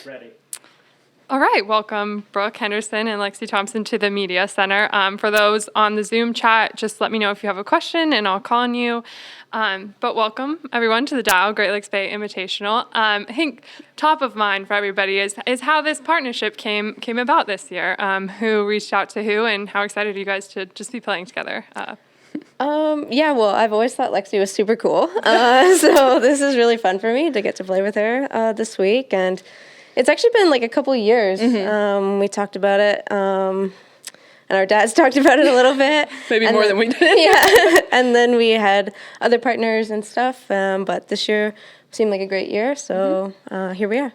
Ready. All right, welcome Brooke Henderson and Lexi Thompson to the Media Center. For those on the Zoom chat, just let me know if you have a question and I'll call on you. But welcome everyone to the DOW Great Lakes Bay Invitational. I think top of mind for everybody is how this partnership came about this year. Who reached out to who, and how excited are you guys to just be playing together? Well, I've always thought Lexi was super cool. So this is really fun for me to get to play with her this week. And it's actually been like a couple of years. We talked about it, and our dads talked about it a little bit. Maybe and more then, than we did. Yeah, and then we had other partners and stuff. But this year seemed like a great year, so here we are.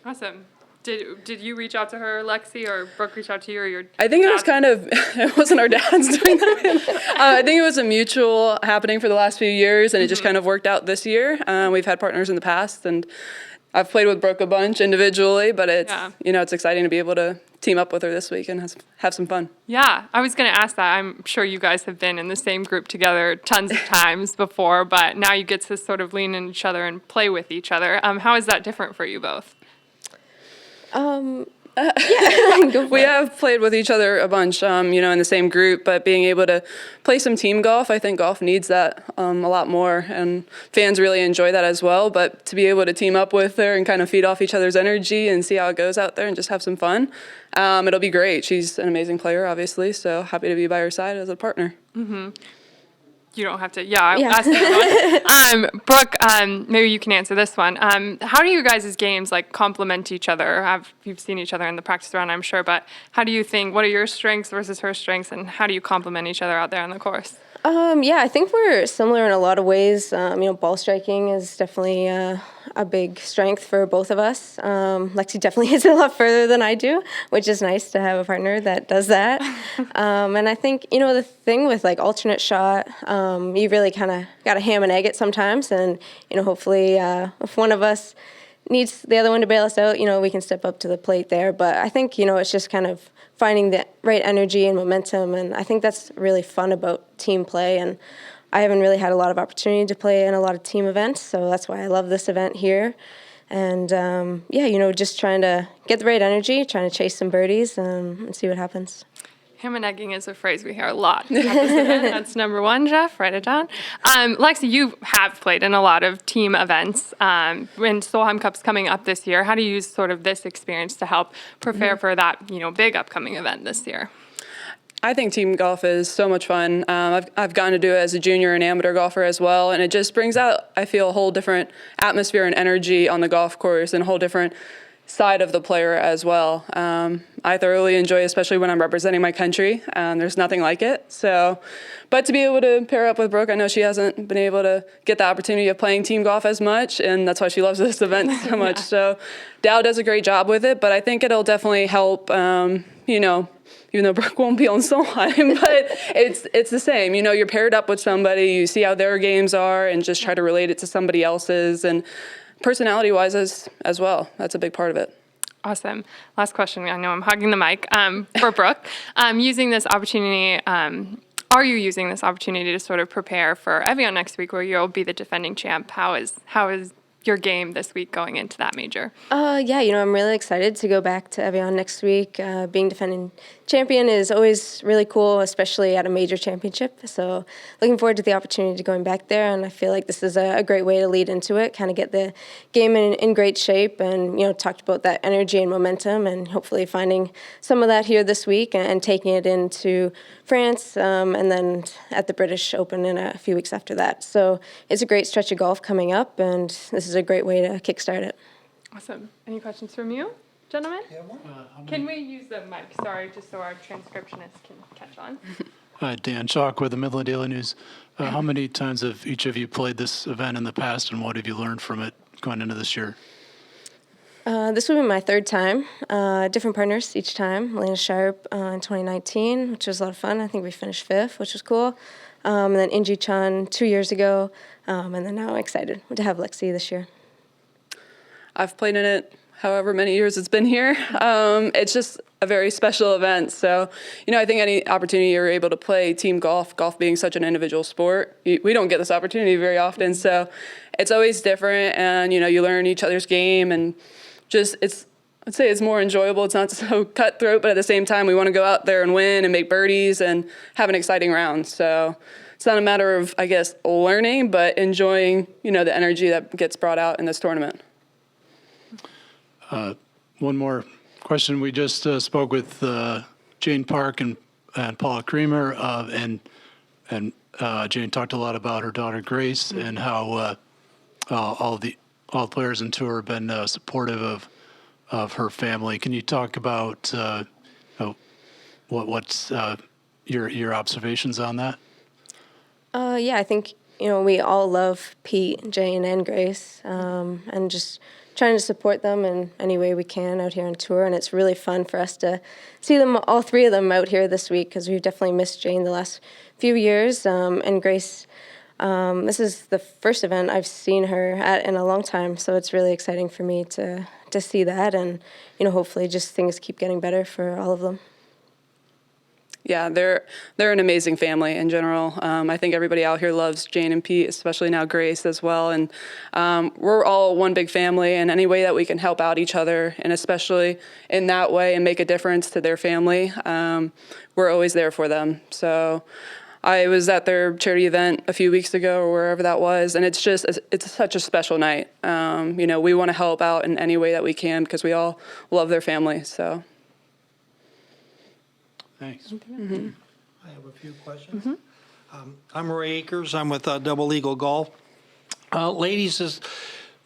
Awesome. Did you reach out to her, Lexi, or Brooke reach out to you, or your I think dad? it was kind of, it wasn't our dads doing that. I think it was a mutual happening for the last few years, and it just kind of worked out this year. We've had partners in the past, and I've played with Brooke a bunch individually, but it's, it's exciting to be able to team up with her this week and have some fun. Yeah, I was going to ask that. I'm sure you guys have been in the same group together tons of times before, but now you get to sort of lean on each other and play with each other. How is that different for you both? We have played with each other a bunch, in the same group, but being able to play some team golf, I think golf needs that a lot more, and fans really enjoy that as well. But to be able to team up with her and kind of feed off each other's energy and see how it goes out there and just have some fun, it'll be great. She's an amazing player, obviously, so happy to be by her side as a partner. Mm-hmm. You don't have to. I asked you. Brooke, maybe you can answer this one. How do you guys' games complement each other? You've seen each other in the practice round, I'm sure, but how do you think? What are your strengths versus her strengths, and how do you complement each other out there on the course? I think we're similar in a lot of ways. Ball striking is definitely a big strength for both of us. Lexi definitely hits it a lot further than I do, which is nice to have a partner that does that. And I think, the thing with alternate shot, you really kind of got to ham and egg it sometimes. And, hopefully if one of us needs the other one to bail us out, we can step up to the plate there. But I think, it's just kind of finding the right energy and momentum, and I think that's really fun about team play. And I haven't really had a lot of opportunity to play in a lot of team events, so that's why I love this event here. And just trying to get the right energy, trying to chase some birdies, and see what happens. Ham and egging is a phrase we hear a lot. That's number one, Jeff. Write it down. Lexi, you have played in a lot of team events. When Solheim Cup's coming up this year, how do you use sort of this experience to help prepare for that, big upcoming event this year? I think team golf is so much fun. I've gotten to do it as a junior and amateur golfer as well, and it just brings out, I feel, a whole different atmosphere and energy on the golf course, and a whole different side of the player as well. I thoroughly enjoy, especially when I'm representing my country. There's nothing like it. But to be able to pair up with Brooke, I know she hasn't been able to get the opportunity of playing team golf as much, and that's why she loves this event so much. So DOW does a great job with it, but I think it'll definitely help, even though Brooke won't be on Solheim, but it's the same. You're paired up with somebody, you see how their games are, and just try to relate it to somebody else's, and personality-wise as well. That's a big part of it. Awesome. Last question. I know I'm hogging the mic. For Brooke, using this opportunity, are you using this opportunity to sort of prepare for Evian next week, where you'll be the defending champ? How is your game this week going into that major? I'm really excited to go back to Evian next week. Being defending champion is always really cool, especially at a major championship. So looking forward to the opportunity to going back there, and I feel like this is a great way to lead into it, kind of get the game in great shape, and talked about that energy and momentum, and hopefully finding some of that here this week and taking it into France, and then at the British Open in a few weeks after that. So it's a great stretch of golf coming up, and this is a great way to kickstart it. Awesome. Any questions from you, gentlemen? Yeah, Can we use the mic? Sorry, just so our transcriptionist can catch on. Dan Chalk with the Midland Daily News. How many times have each of you played this event in the past, and what have you learned from it going into this year? This will be my third time. Different partners each time. Lena Sharp in 2019, which was a lot of fun. I think we finished fifth, which was cool. And then Inji Chan 2 years ago. And then now I'm excited to have Lexi this year. I've played in it however many years it's been here. It's just a very special event. So, I think any opportunity you're able to play team golf being such an individual sport, we don't get this opportunity very often. So it's always different, and, you learn each other's game, and I'd say it's more enjoyable. It's not so cutthroat, but at the same time, we want to go out there and win and make birdies and have an exciting round. So it's not a matter of, I guess, learning, but enjoying, the energy that gets brought out in this tournament. One more question. We just spoke with Jane Park and Paula Creamer, and Jane talked a lot about her daughter Grace and how all the players in tour have been supportive of her family. Can you talk about what's your observations on that? Yeah, I think, we all love Pete, Jane, and Grace, and just trying to support them in any way we can out here on tour. And it's really fun for us to see them, all three of them, out here this week, because we've definitely missed Jane the last few years. And Grace, this is the first event I've seen her at in a long time, so it's really exciting for me to see that, and hopefully just things keep getting better for all of them. Yeah, they're an amazing family in general. I think everybody out here loves Jane and Pete, especially now Grace as well. And we're all one big family, and any way that we can help out each other, and especially in that way and make a difference to their family, we're always there for them. So I was at their charity event a few weeks ago or wherever that was, and it's such a special night. We want to help out in any way that we can because we all love their family. So. Thanks. I have a few questions. I'm Ray Akers. I'm with Double Eagle Golf. Ladies,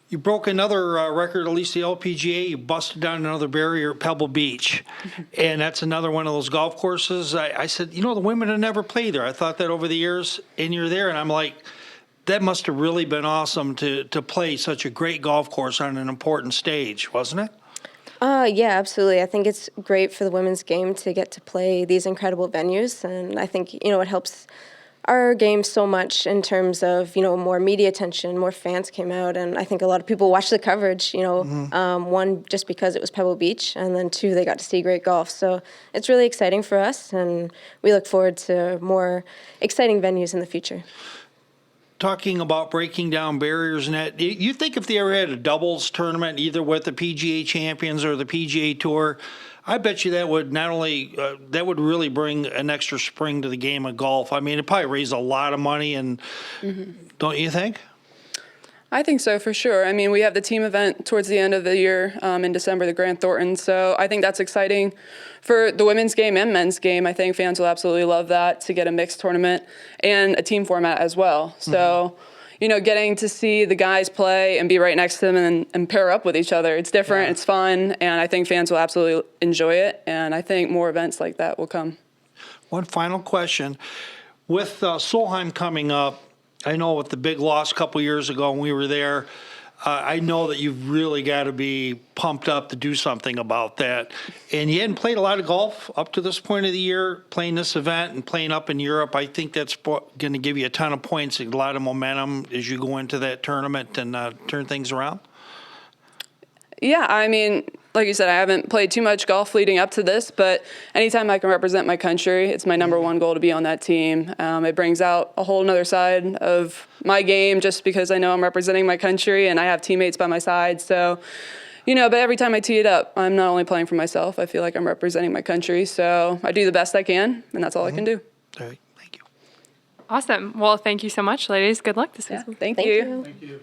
you broke another record, at least the LPGA. You busted down another barrier at Pebble Beach. And that's another one of those golf courses. I said, the women have never played there. I thought that over the years, and you're there, and I'm like, that must have really been awesome to play such a great golf course on an important stage, wasn't it? Yeah, absolutely. I think it's great for the women's game to get to play these incredible venues, and I think it helps our game so much in terms of more media attention, more fans came out, and I think a lot of people watched the coverage. One, just because it was Pebble Beach, and then two, they got to see great golf. So it's really exciting for us, and we look forward to more exciting venues in the future. Talking about breaking down barriers and that, you think if they ever had a doubles tournament, either with the PGA Champions or the PGA Tour, I bet you that would not only that would really bring an extra spring to the game of golf. I mean, it'd probably raise a lot of money, and don't you think? I think so, for sure. I mean, we have the team event towards the end of the year in December, the Grant Thornton. So I think that's exciting for the women's game and men's game. I think fans will absolutely love that, to get a mixed tournament and a team format as well. So, getting to see the guys play and be right next to them and pair up with each other, it's different, it's fun, and I think fans will absolutely enjoy it. And I think more events like that will come. One final question. With Solheim coming up, I know with the big loss a couple years ago when we were there, I know that you've really got to be pumped up to do something about that. And you hadn't played a lot of golf up to this point of the year, playing this event and playing up in Europe. I think that's going to give you a ton of points, a lot of momentum as you go into that tournament and turn things around. Yeah, I mean, like you said, I haven't played too much golf leading up to this, but anytime I can represent my country, it's my number one goal to be on that team. It brings out a whole other side of my game just because I know I'm representing my country and I have teammates by my side. So, but every time I tee it up, I'm not only playing for myself, I feel like I'm representing my country. So I do the best I can, and that's all I can do. All right, thank you. Awesome. Well, thank you so much, ladies. Good luck this season. Thank Thank you. you. Thank you.